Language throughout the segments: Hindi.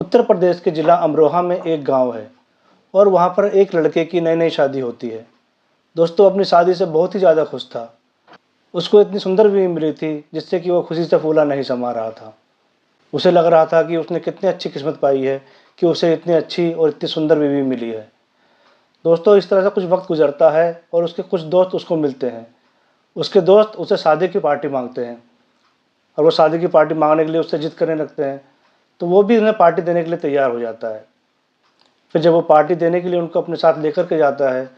उत्तर प्रदेश के जिला अमरोहा में एक गांव है और वहां पर एक लड़के की नई नई शादी होती है। दोस्तों अपनी शादी से बहुत ही ज़्यादा खुश था। उसको इतनी सुंदर बीवी मिली थी जिससे कि वो खुशी से फूला नहीं समा रहा था। उसे लग रहा था कि उसने कितनी अच्छी किस्मत पाई है कि उसे इतनी अच्छी और इतनी सुंदर बीवी मिली है। दोस्तों इस तरह से कुछ वक्त गुजरता है और उसके कुछ दोस्त उसको मिलते हैं। उसके दोस्त उसे शादी की पार्टी मांगते हैं और वो शादी की पार्टी मांगने के लिए उससे जिद करने लगते हैं, तो वो भी उन्हें पार्टी देने के लिए तैयार हो जाता है। फिर जब वो पार्टी देने के लिए उनको अपने साथ लेकर के जाता है,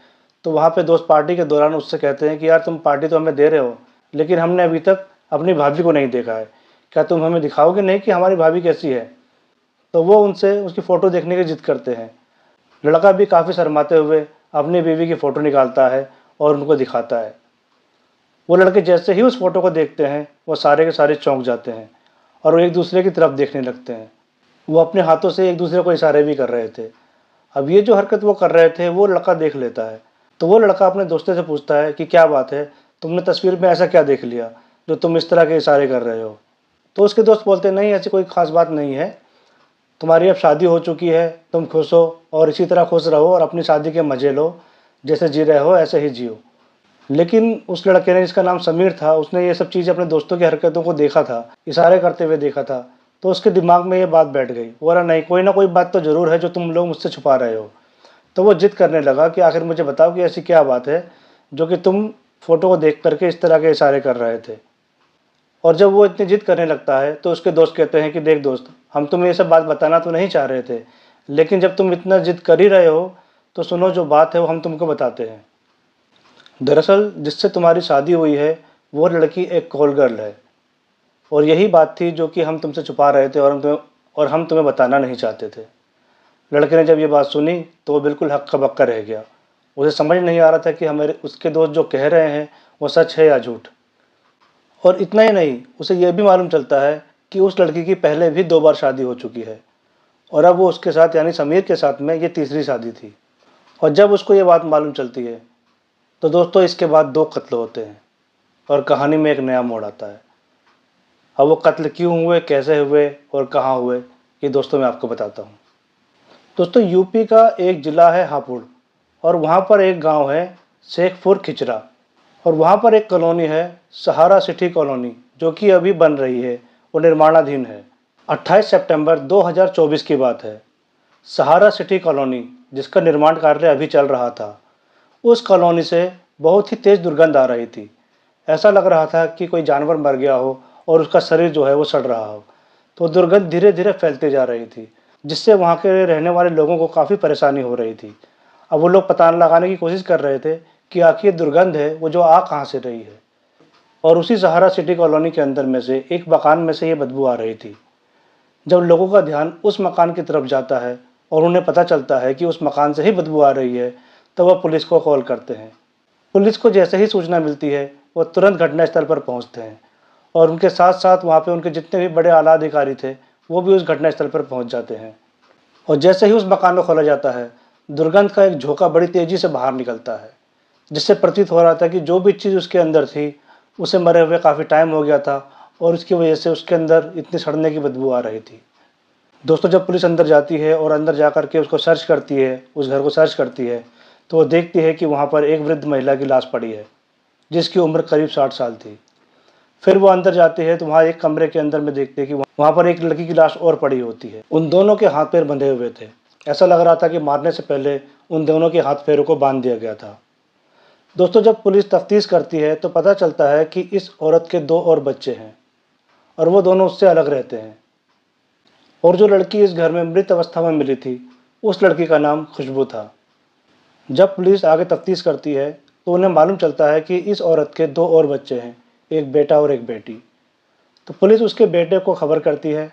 तो वहाँ पे दोस्त पार्टी के दौरान उससे कहते हैं कि यार तुम पार्टी तो हमें दे रहे हो, लेकिन हमने अभी तक अपनी भाभी को नहीं देखा है, क्या तुम हमें दिखाओगे नहीं कि हमारी भाभी कैसी है। तो वो उनसे उसकी फ़ोटो देखने की जिद करते हैं। लड़का भी काफ़ी शर्माते हुए अपनी बीवी की फ़ोटो निकालता है और उनको दिखाता है। वो लड़के जैसे ही उस फ़ोटो को देखते हैं वो सारे के सारे चौंक जाते हैं और वो एक दूसरे की तरफ देखने लगते हैं। वो अपने हाथों से एक दूसरे को इशारे भी कर रहे थे। अब ये जो हरकत वो कर रहे थे वो लड़का देख लेता है। तो वो लड़का अपने दोस्तों से पूछता है कि क्या बात है, तुमने तस्वीर में ऐसा क्या देख लिया जो तुम इस तरह के इशारे कर रहे हो। तो उसके दोस्त बोलते हैं नहीं ऐसी कोई ख़ास बात नहीं है, तुम्हारी अब शादी हो चुकी है, तुम खुश हो और इसी तरह खुश रहो और अपनी शादी के मज़े लो, जैसे जी रहे हो ऐसे ही जियो। लेकिन उस लड़के ने, जिसका नाम समीर था, उसने ये सब चीज़ें अपने दोस्तों की हरकतों को देखा था, इशारे करते हुए देखा था। तो उसके दिमाग में ये बात बैठ गई। वो बोला नहीं, कोई ना कोई बात तो ज़रूर है जो तुम लोग मुझसे छुपा रहे हो। तो वो जिद करने लगा कि आखिर मुझे बताओ कि ऐसी क्या बात है जो कि तुम फ़ोटो को देख करके इस तरह के इशारे कर रहे थे। और जब वो इतनी जिद करने लगता है तो उसके दोस्त कहते हैं कि देख दोस्त, हम तुम्हें ये सब बात बताना तो नहीं चाह रहे थे, लेकिन जब तुम इतना जिद कर ही रहे हो तो सुनो, जो बात है वो हम तुमको बताते हैं। दरअसल जिससे तुम्हारी शादी हुई है वो लड़की एक कॉल गर्ल है और यही बात थी जो कि हम तुमसे छुपा रहे थे और हम तुम्हें बताना नहीं चाहते थे। लड़के ने जब ये बात सुनी तो वो बिल्कुल हक्का बक्का रह गया। उसे समझ नहीं आ रहा था कि हमारे उसके दोस्त जो कह रहे हैं वो सच है या झूठ। और इतना ही नहीं, उसे यह भी मालूम चलता है कि उस लड़की की पहले भी 2 बार शादी हो चुकी है और अब वो उसके साथ यानी समीर के साथ में ये तीसरी शादी थी। और जब उसको ये बात मालूम चलती है तो दोस्तों इसके बाद 2 कत्ल होते हैं और कहानी में एक नया मोड़ आता है। अब वो कत्ल क्यों हुए, कैसे हुए और कहाँ हुए, ये दोस्तों मैं आपको बताता हूँ। दोस्तों यूपी का एक ज़िला है हापुड़ और वहाँ पर एक गांव है शेखपुर खिचरा और वहाँ पर एक कॉलोनी है सहारा सिटी कॉलोनी, जो कि अभी बन रही है, वो निर्माणाधीन है। 28 सितंबर 2024 की बात है। सहारा सिटी कॉलोनी, जिसका निर्माण कार्य अभी चल रहा था, उस कॉलोनी से बहुत ही तेज़ दुर्गंध आ रही थी। ऐसा लग रहा था कि कोई जानवर मर गया हो और उसका शरीर जो है वो सड़ रहा हो। तो दुर्गंध धीरे धीरे फैलती जा रही थी, जिससे वहाँ के रहने वाले लोगों को काफ़ी परेशानी हो रही थी। अब वो लोग पता लगाने की कोशिश कर रहे थे कि आखिर ये दुर्गंध है वो जो आ कहाँ से रही है। और उसी सहारा सिटी कॉलोनी के अंदर में से एक मकान में से ये बदबू आ रही थी। जब लोगों का ध्यान उस मकान की तरफ जाता है और उन्हें पता चलता है कि उस मकान से ही बदबू आ रही है, तो वह पुलिस को कॉल करते हैं। पुलिस को जैसे ही सूचना मिलती है वो तुरंत घटनास्थल पर पहुंचते हैं और उनके साथ साथ वहाँ पे उनके जितने भी बड़े आला अधिकारी थे वो भी उस घटनास्थल पर पहुंच जाते हैं। और जैसे ही उस मकान को खोला जाता है, दुर्गंध का एक झोंका बड़ी तेज़ी से बाहर निकलता है, जिससे प्रतीत हो रहा था कि जो भी चीज़ उसके अंदर थी उसे मरे हुए काफ़ी टाइम हो गया था और उसकी वजह से उसके अंदर इतनी सड़ने की बदबू आ रही थी। दोस्तों जब पुलिस अंदर जाती है और अंदर जा कर के उसको सर्च करती है, उस घर को सर्च करती है, तो वो देखती है कि वहाँ पर एक वृद्ध महिला की लाश पड़ी है जिसकी उम्र करीब 60 साल थी। फिर वो अंदर जाती है तो वहाँ एक कमरे के अंदर में देखते हैं कि वहाँ पर एक लड़की की लाश और पड़ी होती है। उन दोनों के हाथ पैर बंधे हुए थे। ऐसा लग रहा था कि मारने से पहले उन दोनों के हाथ पैरों को बांध दिया गया था। दोस्तों जब पुलिस तफ्तीश करती है तो पता चलता है कि इस औरत के 2 और बच्चे हैं और वो दोनों उससे अलग रहते हैं। और जो लड़की इस घर में मृत अवस्था में मिली थी, उस लड़की का नाम खुशबू था। जब पुलिस आगे तफ्तीश करती है तो उन्हें मालूम चलता है कि इस औरत के 2 और बच्चे हैं, एक बेटा और एक बेटी। तो पुलिस उसके बेटे को खबर करती है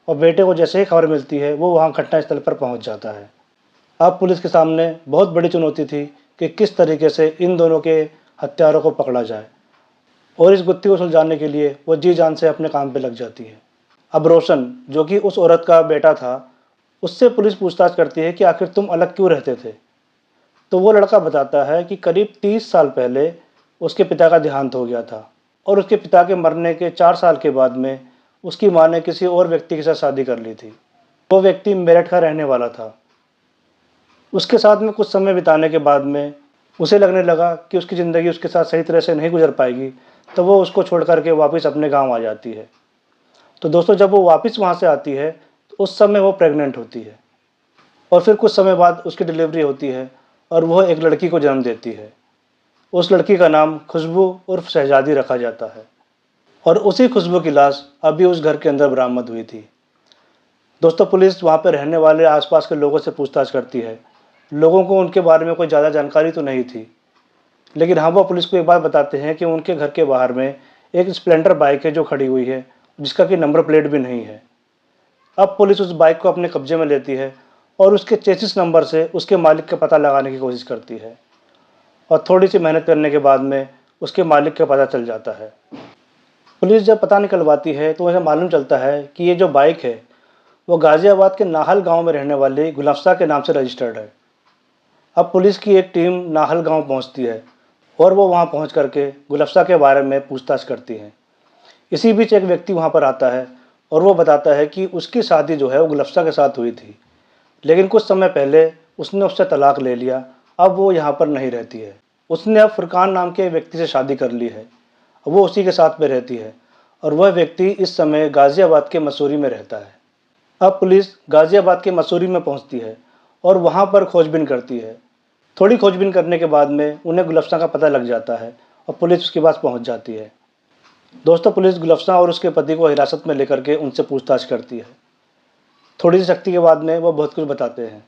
और बेटे को जैसे ही खबर मिलती है वो वहाँ घटनास्थल पर पहुँच जाता है। अब पुलिस के सामने बहुत बड़ी चुनौती थी कि किस तरीके से इन दोनों के हत्यारों को पकड़ा जाए, और इस गुत्थी को सुलझाने के लिए वो जी जान से अपने काम पे लग जाती है। अब रोशन, जो कि उस औरत का बेटा था, उससे पुलिस पूछताछ करती है कि आखिर तुम अलग क्यों रहते थे। तो वो लड़का बताता है कि करीब 30 साल पहले उसके पिता का देहांत हो गया था और उसके पिता के मरने के 4 साल के बाद में उसकी माँ ने किसी और व्यक्ति के साथ शादी कर ली थी। वो व्यक्ति मेरठ का रहने वाला था। उसके साथ में कुछ समय बिताने के बाद में उसे लगने लगा कि उसकी ज़िंदगी उसके साथ सही तरह से नहीं गुजर पाएगी, तो वो उसको छोड़ कर के वापस अपने गाँव आ जाती है। तो दोस्तों, जब वो वापस वहाँ से आती है तो उस समय वो प्रेग्नेंट होती है और फिर कुछ समय बाद उसकी डिलीवरी होती है और वह एक लड़की को जन्म देती है। उस लड़की का नाम खुशबू उर्फ शहजादी रखा जाता है और उसी खुशबू की लाश अभी उस घर के अंदर बरामद हुई थी। दोस्तों, पुलिस वहाँ पर रहने वाले आसपास के लोगों से पूछताछ करती है। लोगों को उनके बारे में कोई ज़्यादा जानकारी तो नहीं थी, लेकिन हाँ, वो पुलिस को एक बात बताते हैं कि उनके घर के बाहर में एक स्प्लेंडर बाइक है जो खड़ी हुई है, जिसका कि नंबर प्लेट भी नहीं है। अब पुलिस उस बाइक को अपने कब्जे में लेती है और उसके चेसिस नंबर से उसके मालिक का पता लगाने की कोशिश करती है और थोड़ी सी मेहनत करने के बाद में उसके मालिक का पता चल जाता है। पुलिस जब पता निकलवाती है तो उन्हें मालूम चलता है कि ये जो बाइक है वो गाज़ियाबाद के नाहल गांव में रहने वाले गुलफ्सा के नाम से रजिस्टर्ड है। अब पुलिस की एक टीम नाहल गांव पहुंचती है और वो वहां पहुंच करके गुलफ्सा के बारे में पूछताछ करती है। इसी बीच एक व्यक्ति वहां पर आता है और वो बताता है कि उसकी शादी जो है वो गुलफ्सा के साथ हुई थी, लेकिन कुछ समय पहले उसने उससे तलाक ले लिया। अब वो यहाँ पर नहीं रहती है। उसने अब फुरकान नाम के व्यक्ति से शादी कर ली है। वो उसी के साथ में रहती है और वह व्यक्ति इस समय गाज़ियाबाद के मसूरी में रहता है। अब पुलिस गाज़ियाबाद के मसूरी में पहुंचती है और वहां पर खोजबीन करती है। थोड़ी खोजबीन करने के बाद में उन्हें गुलफ्सा का पता लग जाता है और पुलिस उसके पास पहुंच जाती है। दोस्तों, पुलिस गुलफ्सा और उसके पति को हिरासत में लेकर के उनसे पूछताछ करती है। थोड़ी सी सख्ती के बाद में वो बहुत कुछ बताते हैं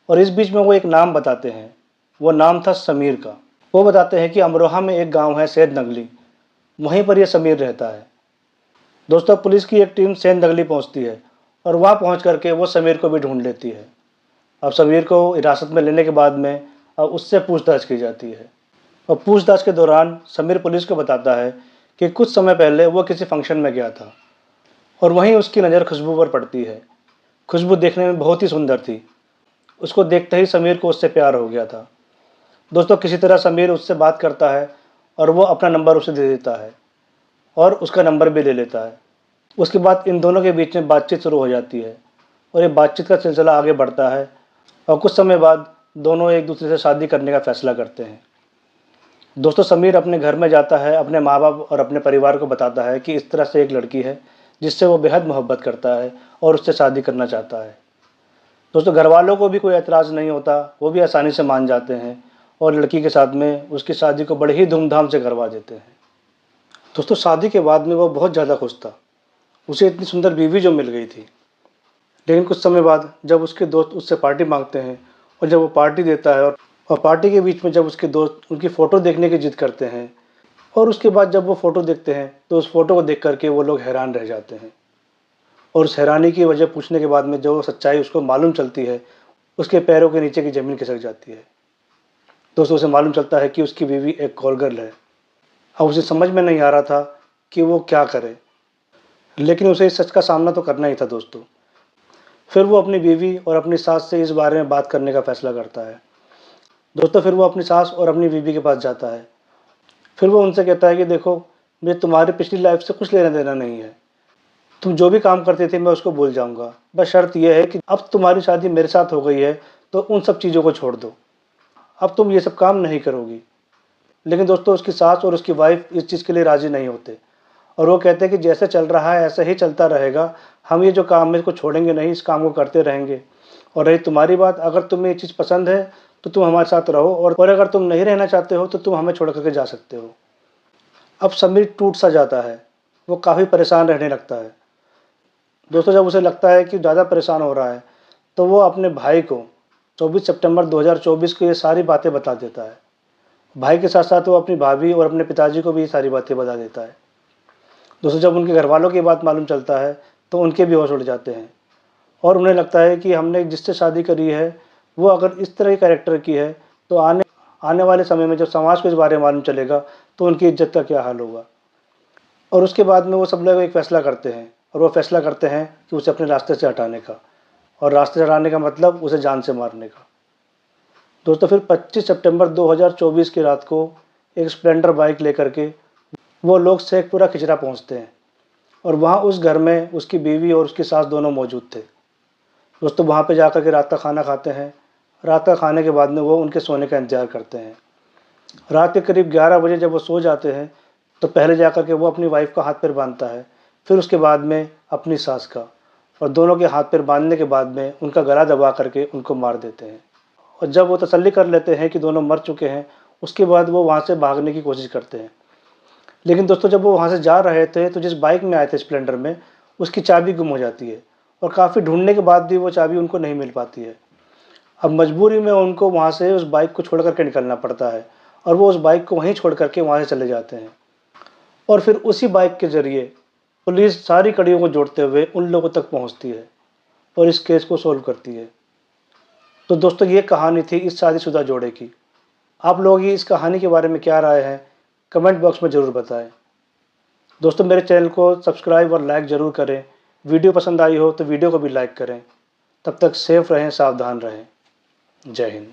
और इस बीच में वो एक नाम बताते हैं। वो नाम था समीर का। वो बताते हैं कि अमरोहा में एक गांव है सैद नगली, वहीं पर यह समीर रहता है। दोस्तों, पुलिस की एक टीम सैद नगली पहुंचती है और वहां पहुंच करके वो समीर को भी ढूंढ लेती है। अब समीर को हिरासत में लेने के बाद में अब उससे पूछताछ की जाती है और पूछताछ के दौरान समीर पुलिस को बताता है कि कुछ समय पहले वो किसी फंक्शन में गया था और वहीं उसकी नज़र खुशबू पर पड़ती है। खुशबू देखने में बहुत ही सुंदर थी। उसको देखते ही समीर को उससे प्यार हो गया था। दोस्तों, किसी तरह समीर उससे बात करता है और वो अपना नंबर उसे दे देता है और उसका नंबर भी ले लेता है। उसके बाद इन दोनों के बीच में बातचीत शुरू हो जाती है और ये बातचीत का सिलसिला आगे बढ़ता है और कुछ समय बाद दोनों एक दूसरे से शादी करने का फैसला करते हैं। दोस्तों, समीर अपने घर में जाता है, अपने माँ बाप और अपने परिवार को बताता है कि इस तरह से एक लड़की है जिससे वो बेहद मोहब्बत करता है और उससे शादी करना चाहता है। दोस्तों, घर वालों को भी कोई एतराज़ नहीं होता, वो भी आसानी से मान जाते हैं और लड़की के साथ में उसकी शादी को बड़े ही धूमधाम से करवा देते हैं। दोस्तों, शादी के बाद में वो बहुत ज़्यादा खुश था। उसे इतनी सुंदर बीवी जो मिल गई थी। लेकिन कुछ समय बाद जब उसके दोस्त उससे पार्टी मांगते हैं और जब वो पार्टी देता है और पार्टी के बीच में जब उसके दोस्त उनकी फ़ोटो देखने की जिद करते हैं और उसके बाद जब वो फ़ोटो देखते हैं तो उस फ़ोटो को देख करके वो लोग हैरान रह जाते हैं और उस हैरानी की वजह पूछने के बाद में जो सच्चाई उसको मालूम चलती है, उसके पैरों के नीचे की ज़मीन खिसक जाती है। दोस्तों, उसे मालूम चलता है कि उसकी बीवी एक कॉल गर्ल है। अब उसे समझ में नहीं आ रहा था कि वो क्या करे, लेकिन उसे इस सच का सामना तो करना ही था। दोस्तों, फिर वो अपनी बीवी और अपनी सास से इस बारे में बात करने का फैसला करता है। दोस्तों, फिर वो अपनी सास और अपनी बीवी के पास जाता है। फिर वो उनसे कहता है कि देखो, मुझे तुम्हारी पिछली लाइफ से कुछ लेना देना नहीं है। तुम जो भी काम करते थे मैं उसको भूल जाऊंगा। बस शर्त यह है कि अब तुम्हारी शादी मेरे साथ हो गई है तो उन सब चीज़ों को छोड़ दो। अब तुम ये सब काम नहीं करोगी। लेकिन दोस्तों, उसकी सास और उसकी वाइफ इस चीज़ के लिए राज़ी नहीं होते और वो कहते हैं कि जैसे चल रहा है ऐसा ही चलता रहेगा। हम ये जो काम है इसको छोड़ेंगे नहीं, इस काम को करते रहेंगे। और रही तुम्हारी बात, अगर तुम्हें ये चीज़ पसंद है तो तुम हमारे साथ रहो और अगर तुम नहीं रहना चाहते हो तो तुम हमें छोड़ करके जा सकते हो। अब समीर टूट सा जाता है। वो काफ़ी परेशान रहने लगता है। दोस्तों, जब उसे लगता है कि ज़्यादा परेशान हो रहा है तो वो अपने भाई को 24 सितंबर 2024 को ये सारी बातें बता देता है। भाई के साथ साथ वो अपनी भाभी और अपने पिताजी को भी ये सारी बातें बता देता है। दोस्तों, जब उनके घर वालों की बात मालूम चलता है तो उनके भी होश उड़ जाते हैं और उन्हें लगता है कि हमने जिससे शादी करी है वो अगर इस तरह की कैरेक्टर की है तो आने आने वाले समय में जब समाज को इस बारे में मालूम चलेगा तो उनकी इज्जत का क्या हाल होगा। और उसके बाद में वो सब लोग एक फ़ैसला करते हैं और वो फ़ैसला करते हैं कि उसे अपने रास्ते से हटाने का, और रास्ते से हटाने का मतलब उसे जान से मारने का। दोस्तों, फिर 25 सितंबर 2024 की रात को एक स्प्लेंडर बाइक लेकर के वो लोग शेखपुरा खिजरा पहुंचते हैं और वहां उस घर में उसकी बीवी और उसकी सास दोनों मौजूद थे। दोस्तों वहाँ पे जाकर के रात का खाना खाते हैं। रात का खाने के बाद में वो उनके सोने का इंतज़ार करते हैं। रात के करीब 11 बजे जब वो सो जाते हैं तो पहले जाकर के वो अपनी वाइफ़ का हाथ पैर बांधता है, फिर उसके बाद में अपनी सास का, और दोनों के हाथ पैर बांधने के बाद में उनका गला दबा करके उनको मार देते हैं। और जब वो तसल्ली कर लेते हैं कि दोनों मर चुके हैं, उसके बाद वो वहाँ से भागने की कोशिश करते हैं। लेकिन दोस्तों जब वो वहाँ से जा रहे थे तो जिस बाइक में आए थे स्प्लेंडर में, उसकी चाबी गुम हो जाती है और काफ़ी ढूँढने के बाद भी वो चाबी उनको नहीं मिल पाती है। अब मजबूरी में उनको वहाँ से उस बाइक को छोड़ कर के निकलना पड़ता है और वो उस बाइक को वहीं छोड़ कर के वहाँ से चले जाते हैं। और फिर उसी बाइक के ज़रिए पुलिस सारी कड़ियों को जोड़ते हुए उन लोगों तक पहुँचती है और इस केस को सॉल्व करती है। तो दोस्तों ये कहानी थी इस शादीशुदा जोड़े की। आप लोगों की इस कहानी के बारे में क्या राय है? कमेंट बॉक्स में ज़रूर बताएं। दोस्तों मेरे चैनल को सब्सक्राइब और लाइक ज़रूर करें। वीडियो पसंद आई हो तो वीडियो को भी लाइक करें। तब तक सेफ रहें, सावधान रहें। जय हिंद।